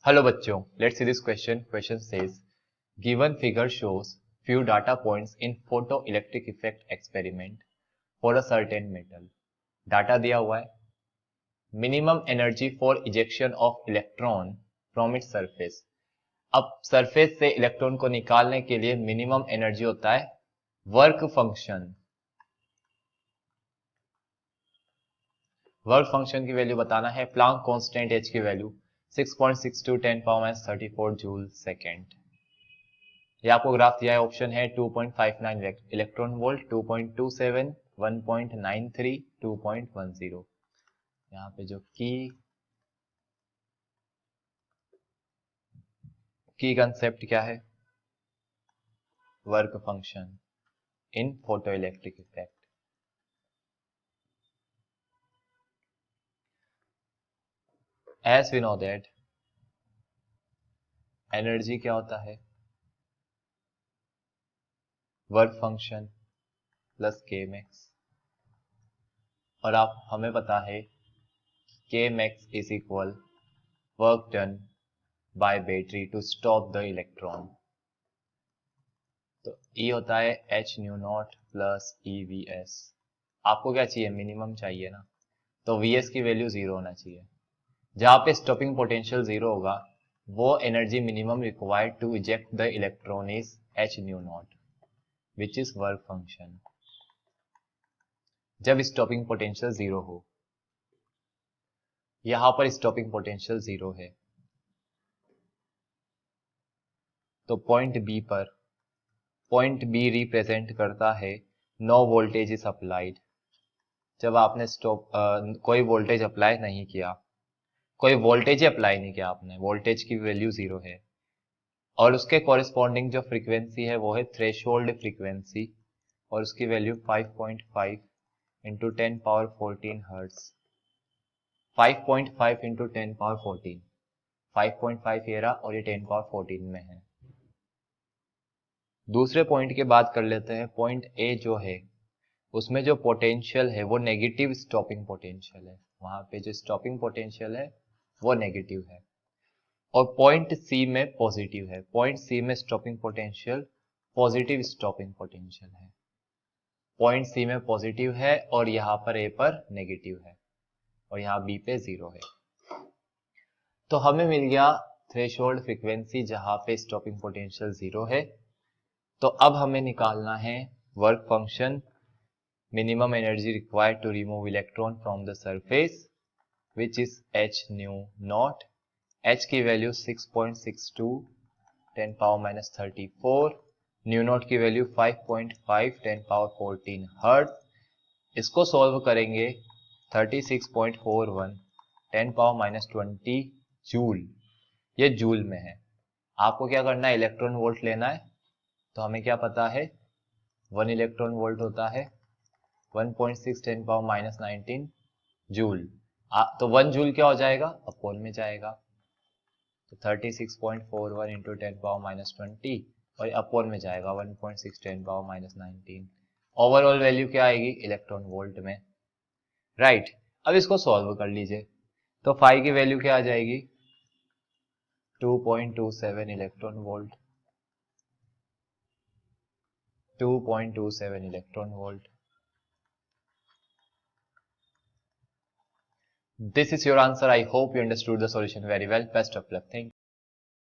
Hello बच्चों, let's see this question. Question says, given figure shows few data points in photoelectric effect experiment for a certain metal. Data दिया हुआ है, minimum energy for ejection of electron from its surface. अब surface से electron को निकालने के लिए minimum energy होता है वर्क फंक्शन. वर्क फंक्शन की वैल्यू बताना है. प्लांक कांस्टेंट एच की वैल्यू 6.62 10⁻34 जूल सेकेंड. ये आपको ग्राफ दिया है. ऑप्शन है 2.59 इलेक्ट्रॉन वोल्ट, 2.27, 1.93, 2.10. यहाँ पे जो की कंसेप्ट क्या है? Work function in photoelectric effect. As we know that energy क्या होता है? Work function plus K max. और आप हमें पता है K max is equal work done by battery to stop the electron. तो E होता है h nu naught plus e V s. आपको क्या चाहिए? मिनिमम चाहिए ना. तो वी एस की वैल्यू 0 होना चाहिए. जहां पे स्टॉपिंग पोटेंशियल 0 होगा वो energy minimum required to eject the electron is h nu naught which is work function. जब स्टॉपिंग पोटेंशियल 0 हो, यहां पर स्टॉपिंग पोटेंशियल 0 है, तो पॉइंट बी पर, पॉइंट बी रिप्रेजेंट करता है नो वोल्टेज इज अप्लाइड. जब आपने कोई वोल्टेज अप्लाई नहीं किया, कोई वोल्टेज अप्लाई नहीं किया आपने, वोल्टेज की वैल्यू 0 है. और उसके कॉरेस्पॉन्डिंग जो फ्रीक्वेंसी है वो है थ्रेशोल्ड फ्रीक्वेंसी, और उसकी वैल्यू 5.5 इंटू 10⁻14 हर्ट्ज. 5.5 इंटू 10⁻14, 5.5 ये रहा और ये 10⁻14 में है. दूसरे पॉइंट की बात कर लेते हैं. पॉइंट ए जो है उसमें जो पोटेंशियल है वो नेगेटिव स्टॉपिंग पोटेंशियल है. वहां पे जो स्टॉपिंग पोटेंशियल है वो नेगेटिव है. और पॉइंट सी में पॉजिटिव है. पॉइंट सी में stopping potential positive stopping potential है. पॉइंट सी में पॉजिटिव है और यहाँ पर ए पर नेगेटिव है और यहाँ बी पे 0 है. तो हमें मिल गया थ्रेशोल्ड फ्रीक्वेंसी जहां पे स्टॉपिंग पोटेंशियल 0 है. तो अब हमें निकालना है work function, minimum energy required to remove electron from the surface which is h nu naught. H की वैल्यू 6.62 10⁻34, न्यू नॉट की वैल्यू 5.5 10⁻14 हर्ट्ज. इसको सॉल्व करेंगे 36.41 10⁻20 जूल. ये जूल में है. आपको क्या करना है? इलेक्ट्रॉन वोल्ट लेना है. तो हमें क्या पता है? 1 इलेक्ट्रॉन वोल्ट होता है 1.6 10⁻19 जूल. तो 1 जूल क्या हो जाएगा? अपॉन में जाएगा. तो 36.41 इंटू 10⁻20 और अपॉन में जाएगा 1.6 10⁻19. ओवरऑल वैल्यू क्या आएगी? इलेक्ट्रॉन वोल्ट में. राइट. अब इसको सॉल्व कर लीजिए. तो फाई की वैल्यू क्या आ जाएगी? 2.27 electron volt. 2.27 electron volt. This is your answer. I hope you understood the solution very well. Best of luck. Thank you.